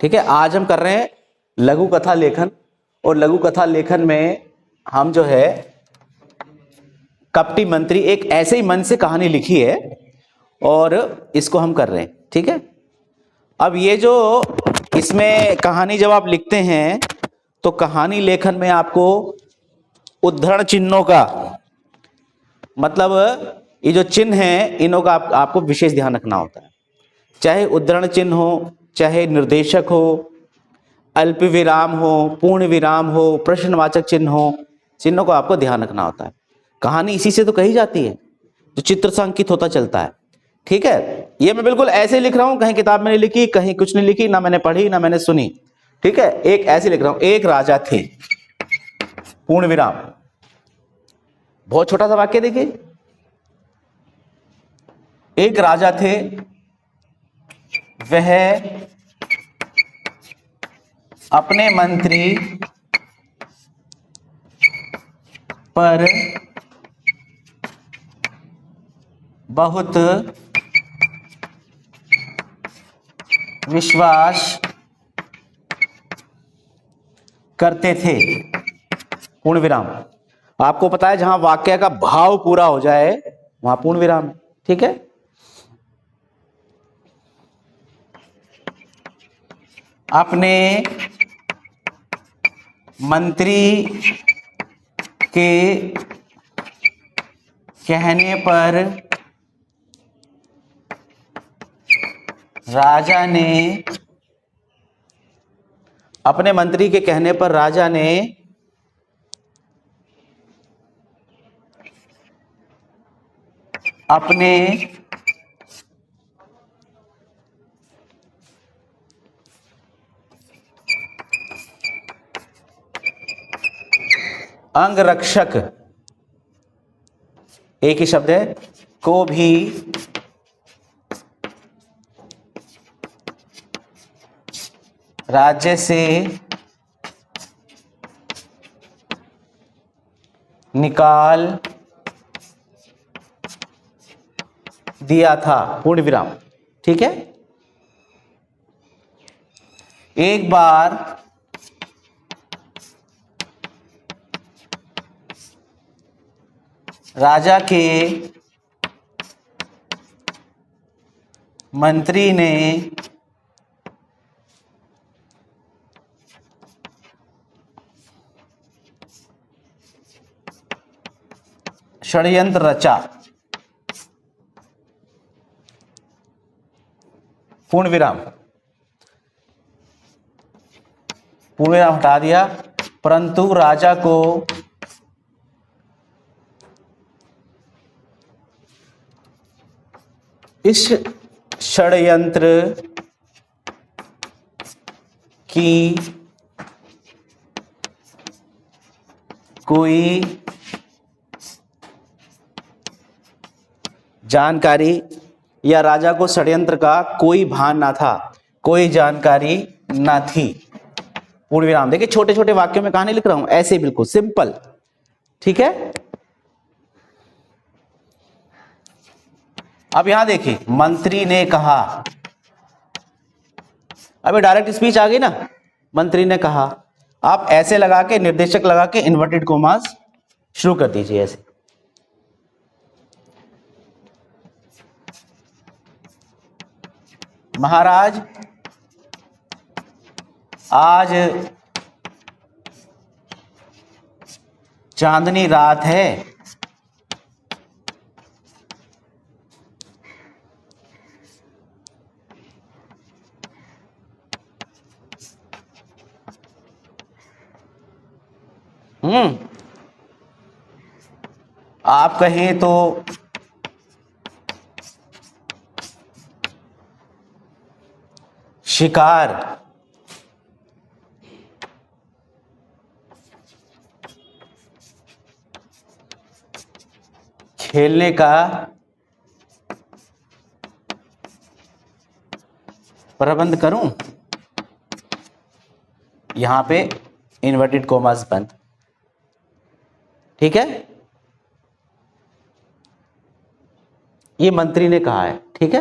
ठीक है, आज हम कर रहे हैं लघु कथा लेखन, और लघु कथा लेखन में हम जो है कपटी मंत्री, एक ऐसे ही मन से कहानी लिखी है और इसको हम कर रहे हैं। ठीक है, अब ये जो इसमें कहानी जब आप लिखते हैं तो कहानी लेखन में आपको उद्धरण चिन्हों का, मतलब ये जो चिन्ह हैं इनों का आपको विशेष ध्यान रखना होता है। चाहे उद्धरण चिन्ह हो, चाहे निर्देशक हो, अल्प विराम हो, पूर्ण विराम हो, प्रश्नवाचक चिन्ह हो, चिन्हों को आपको ध्यान रखना होता है। कहानी इसी से तो कही जाती है जो चित्र से अंकित होता चलता है। ठीक है, ये मैं बिल्कुल ऐसे लिख रहा हूं, कहीं किताब में नहीं लिखी, कहीं कुछ नहीं लिखी, ना मैंने पढ़ी ना मैंने सुनी। ठीक है, एक ऐसे लिख रहा हूं, एक राजा थे, पूर्ण विराम। बहुत छोटा सा वाक्य देखिए, एक राजा थे, वह अपने मंत्री पर बहुत विश्वास करते थे, पूर्ण विराम। आपको पता है जहां वाक्य का भाव पूरा हो जाए वहां पूर्ण विराम। ठीक है, अपने मंत्री के कहने पर राजा ने, अपने मंत्री के कहने पर राजा ने अपने अंगरक्षक, एक ही शब्द है, को भी राज्य से निकाल दिया था, पूर्ण विराम। ठीक है, एक बार राजा के मंत्री ने षड्यंत्र रचा, पूर्ण विराम। पूर्ण विराम हटा दिया, परंतु राजा को इस षड्यंत्र की कोई जानकारी, या राजा को षड्यंत्र का कोई भान ना था, कोई जानकारी ना थी, पूर्ण विराम। देखिए छोटे छोटे वाक्यों में कहानी लिख रहा हूं, ऐसे बिल्कुल सिंपल। ठीक है, अब यहां देखिए, मंत्री ने कहा, अबे डायरेक्ट स्पीच आ गई ना, मंत्री ने कहा। आप ऐसे लगा के, निर्देशक लगा के इन्वर्टेड कोमास शुरू कर दीजिए ऐसे। महाराज आज चांदनी रात है, आप कहें तो शिकार खेलने का प्रबंध करूं, यहां पे इन्वर्टेड कोमास बंद। ठीक है, ये मंत्री ने कहा है। ठीक है,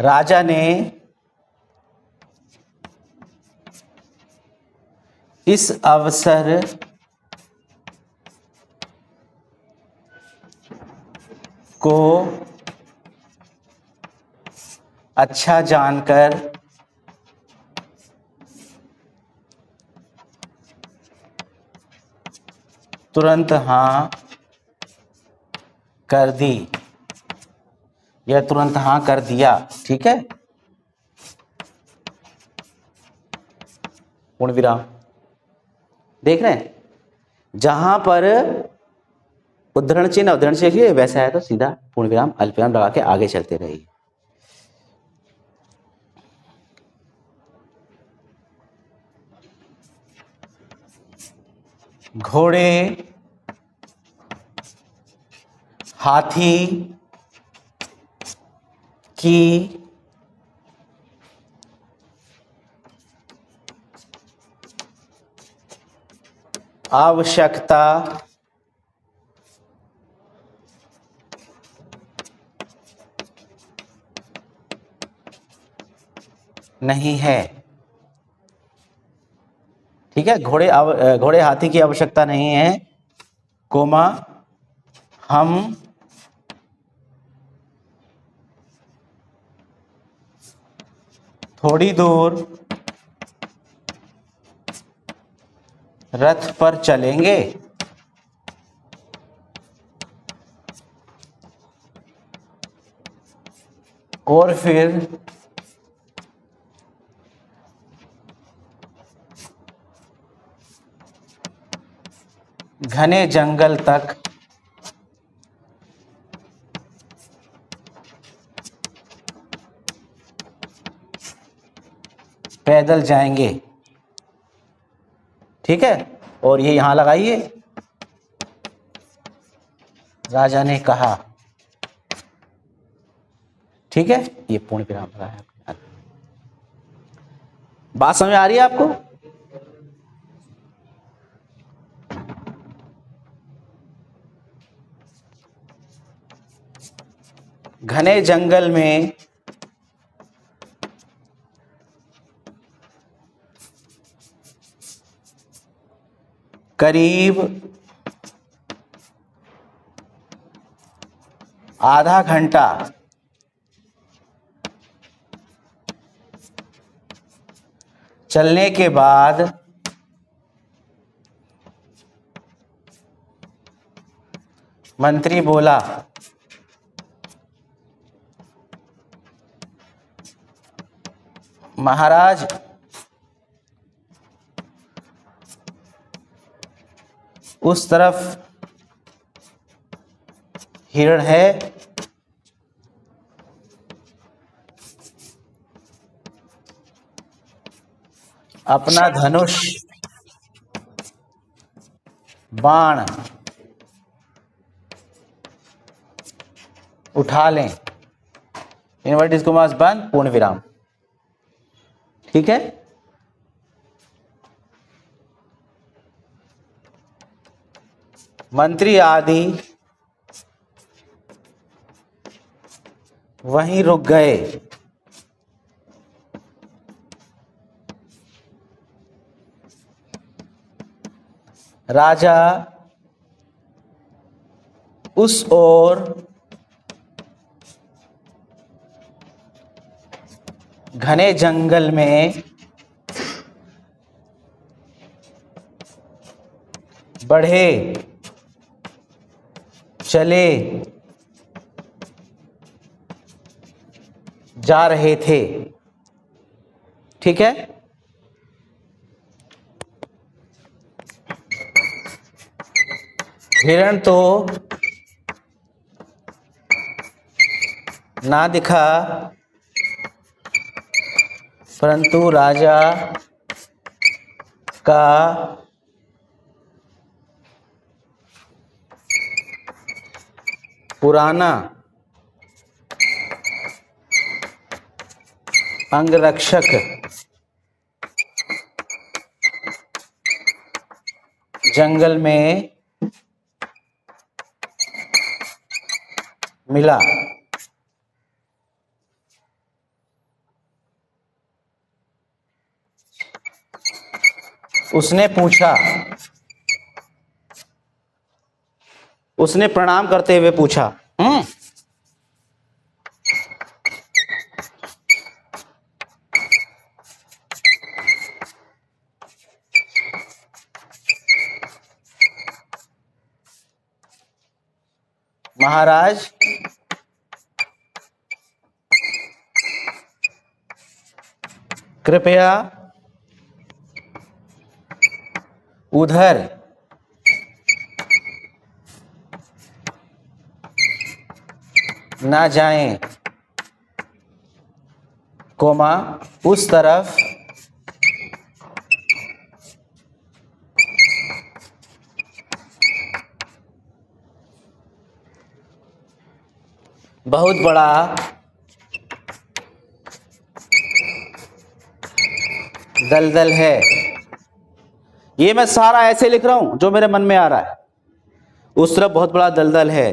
राजा ने इस अवसर को अच्छा जानकर तुरंत हाँ कर दी या तुरंत हाँ कर दिया। ठीक है, पूर्ण विराम। देख रहे हैं, जहां पर उद्धरण चिन्ह अवतरण चिन्ह वैसा है तो सीधा पूर्ण विराम अल्प विराम लगा के आगे चलते रहिए। घोड़े हाथी की आवश्यकता नहीं है। ठीक है, घोड़े हाथी की आवश्यकता नहीं है, कोमा हम थोड़ी दूर रथ पर चलेंगे और फिर घने जंगल तक पैदल जाएंगे। ठीक है, और ये यहां लगाइए, राजा ने कहा। ठीक है, ये पूर्ण विराम लगाया। बात समझ आ रही है आपको? घने जंगल में करीब आधा घंटा चलने के बाद मंत्री बोला, महाराज उस तरफ हिरण है, अपना धनुष बाण उठा लें। इनवर्टेड कॉमास बंद, पूर्ण विराम। ठीक है, मंत्री आदि वहीं रुक गए। राजा उस ओर घने जंगल में बढ़े चले जा रहे थे। ठीक है, हिरण तो ना दिखा, परंतु राजा का पुराना अंगरक्षक जंगल में मिला। उसने पूछा, उसने प्रणाम करते हुए पूछा। महाराज, कृपया उधर ना जाएं, कोमा उस तरफ बहुत बड़ा दलदल है। ये मैं सारा ऐसे लिख रहा हूं जो मेरे मन में आ रहा है। उस तरफ बहुत बड़ा दलदल है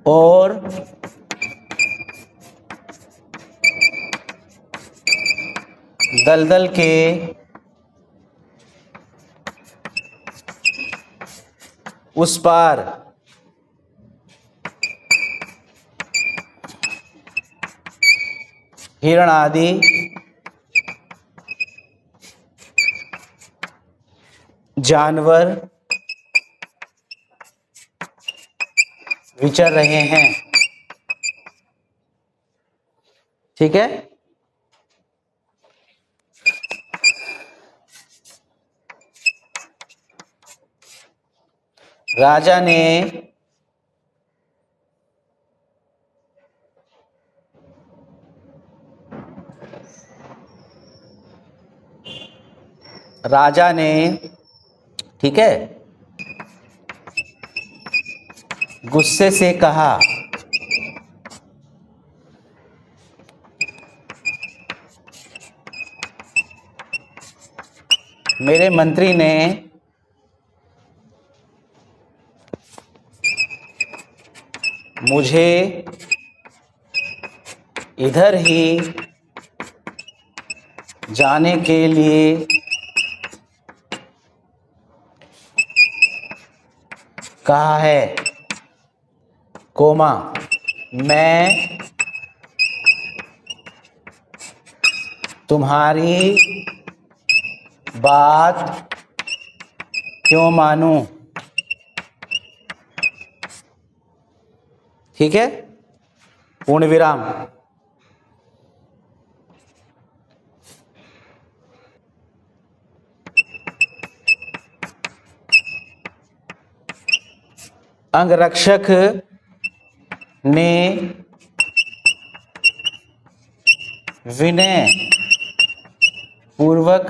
और दलदल के उस पार हिरण आदि जानवर विचर रहे हैं। ठीक है। राजा ने ठीक है, गुस्से से कहा, मेरे मंत्री ने मुझे इधर ही जाने के लिए कहा है, कोमा मैं तुम्हारी बात क्यों मानूं। ठीक है, पूर्ण विराम। अंगरक्षक ने विनय पूर्वक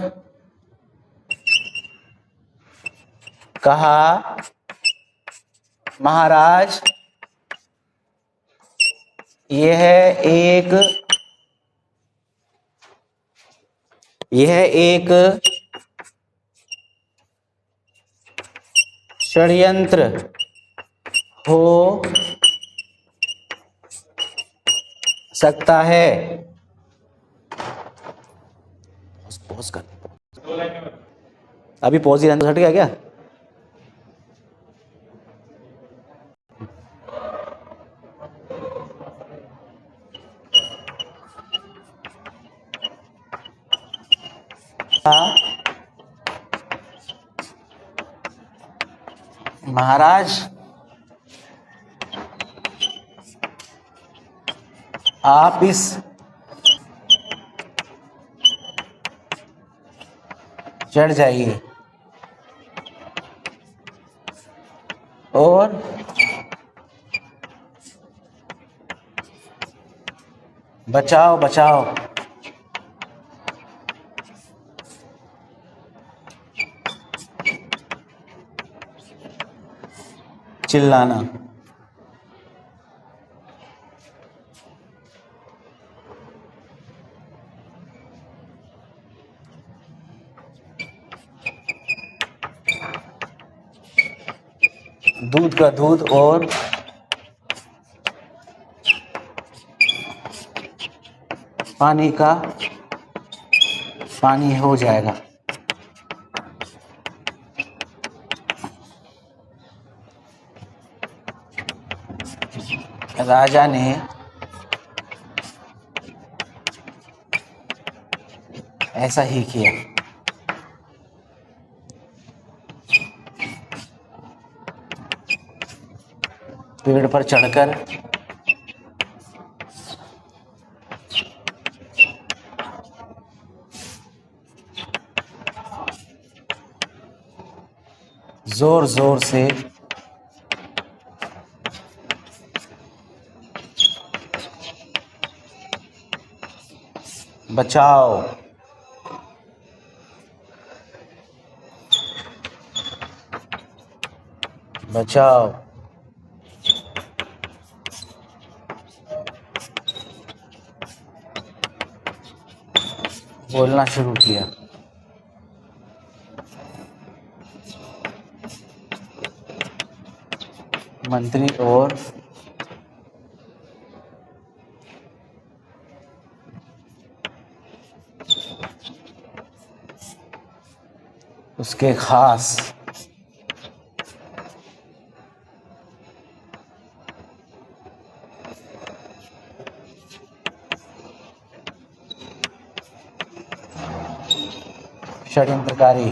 कहा, महाराज यह एक षड्यंत्र हो सकता है। पॉज कर, अभी पॉज ही रहने दो, हट गया क्या? महाराज आप इस चढ़ जाइए और बचाओ बचाओ चिल्लाना। दूध का दूध और पानी का पानी हो जाएगा। राजा ने ऐसा ही किया। पेड़ पर चढ़कर जोर जोर से बचाओ, बचाओ। बोलना शुरू किया। मंत्री और उसके खास षड्यंत्रकारी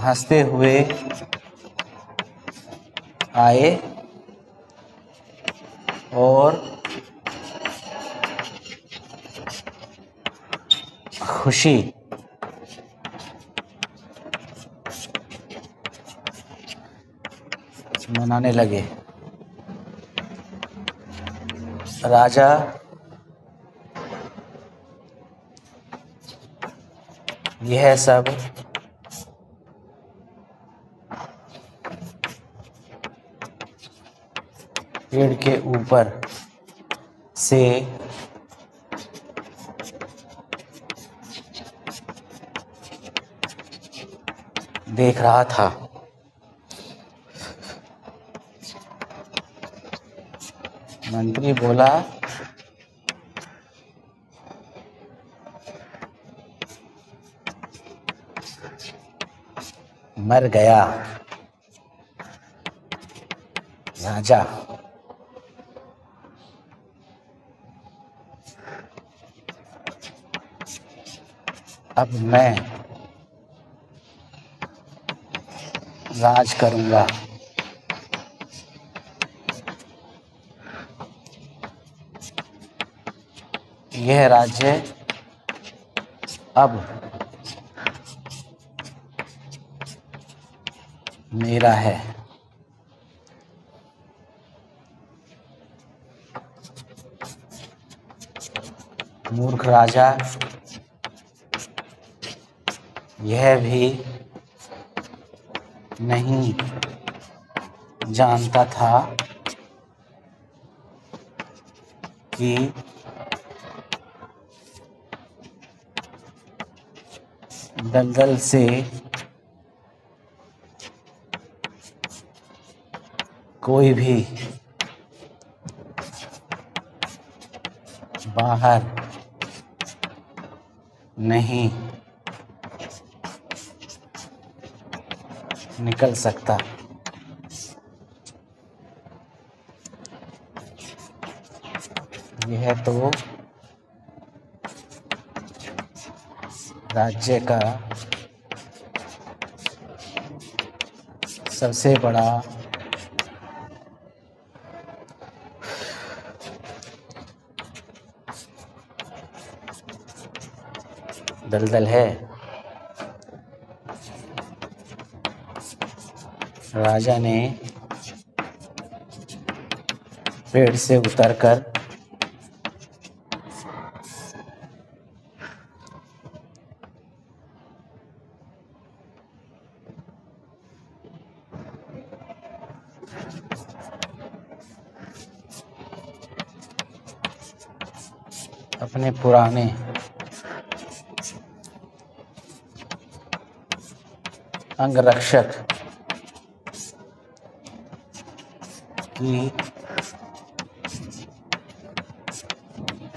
हंसते हुए आए और खुशी मनाने लगे। राजा यह सब पेड़ के ऊपर से देख रहा था। मंत्री बोला, मर गया राजा। अब मैं राज करूंगा। यह राज्य अब मेरा है। मूर्ख राजा यह भी नहीं जानता था कि दलदल से कोई भी बाहर नहीं निकल सकता। यह तो राज्य का सबसे बड़ा दलदल है। राजा ने पेड़ से उतरकर अपने पुराने अंगरक्षक की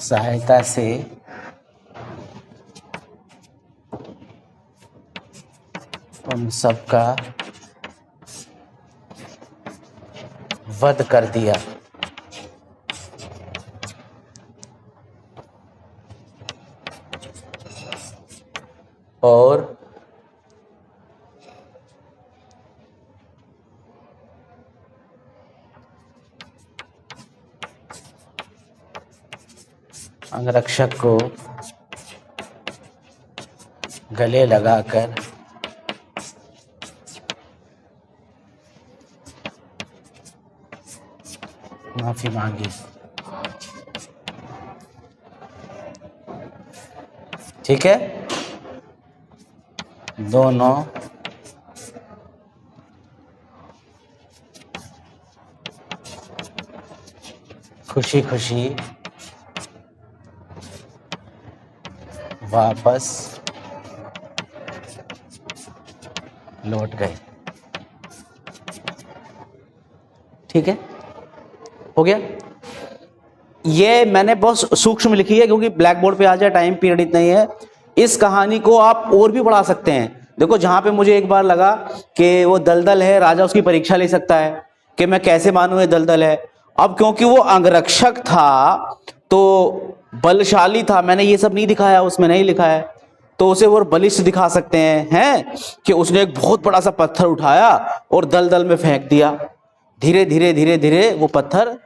सहायता से उन सब का वध कर दिया। और अंगरक्षक को गले लगाकर माफी मांगी। ठीक है, दोनों खुशी खुशी वापस लौट गए। ठीक है, हो गया। ये मैंने बहुत सूक्ष्म लिखी है क्योंकि ब्लैक बोर्ड पे आ जाए, टाइम पीरियड इतना ही है। इस कहानी को आप और भी बढ़ा सकते हैं। देखो, जहां पे मुझे एक बार लगा कि वो दलदल है, राजा उसकी परीक्षा ले सकता है कि मैं कैसे मानूं ये दलदल है। अब क्योंकि वो अंगरक्षक था तो बलशाली था, मैंने ये सब नहीं दिखाया, उसमें नहीं लिखा है, तो उसे वो बलिष्ठ दिखा सकते हैं कि उसने एक बहुत बड़ा सा पत्थर उठाया और दलदल में फेंक दिया। धीरे धीरे धीरे धीरे वो पत्थर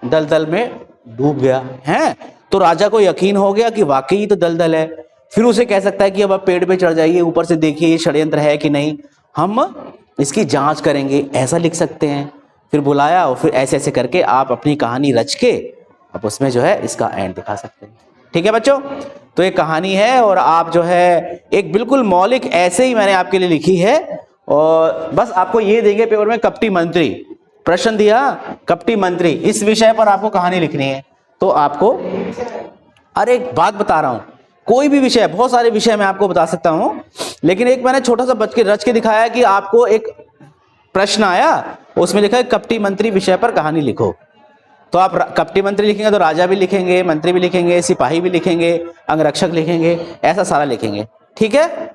दलदल में डूब गया है। तो राजा को यकीन हो गया कि वाकई तो दलदल है। फिर उसे कह सकता है कि अब आप पेड़ पे चढ़ जाइए, ऊपर से देखिए ये षड्यंत्र है कि नहीं, हम इसकी जांच करेंगे, ऐसा लिख सकते हैं। फिर बुलाया और फिर ऐसे ऐसे करके आप अपनी कहानी रच के अब उसमें जो है इसका एंड दिखा सकते हैं। ठीक है बच्चों, तो एक कहानी है और आप जो है एक बिल्कुल मौलिक ऐसे ही मैंने आपके लिए लिखी है। और बस आपको ये देंगे पेपर में, कपटी मंत्री प्रश्न दिया, कपटी मंत्री, इस विषय पर आपको कहानी लिखनी है। तो आपको, अरे एक बात बता रहा हूं, कोई भी विषय, बहुत सारे विषय मैं आपको बता सकता हूं, लेकिन एक मैंने छोटा सा बच के रच के दिखाया कि आपको एक प्रश्न आया, उसमें लिखा है कपटी मंत्री विषय पर कहानी लिखो। तो आप कपटी मंत्री लिखेंगे तो राजा भी लिखेंगे, मंत्री भी लिखेंगे, सिपाही भी लिखेंगे, अंगरक्षक लिखेंगे, ऐसा सारा लिखेंगे। ठीक है,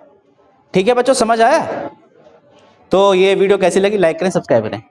ठीक है बच्चों, समझ आया? तो ये वीडियो कैसी लगी, लाइक करें, सब्सक्राइब करें।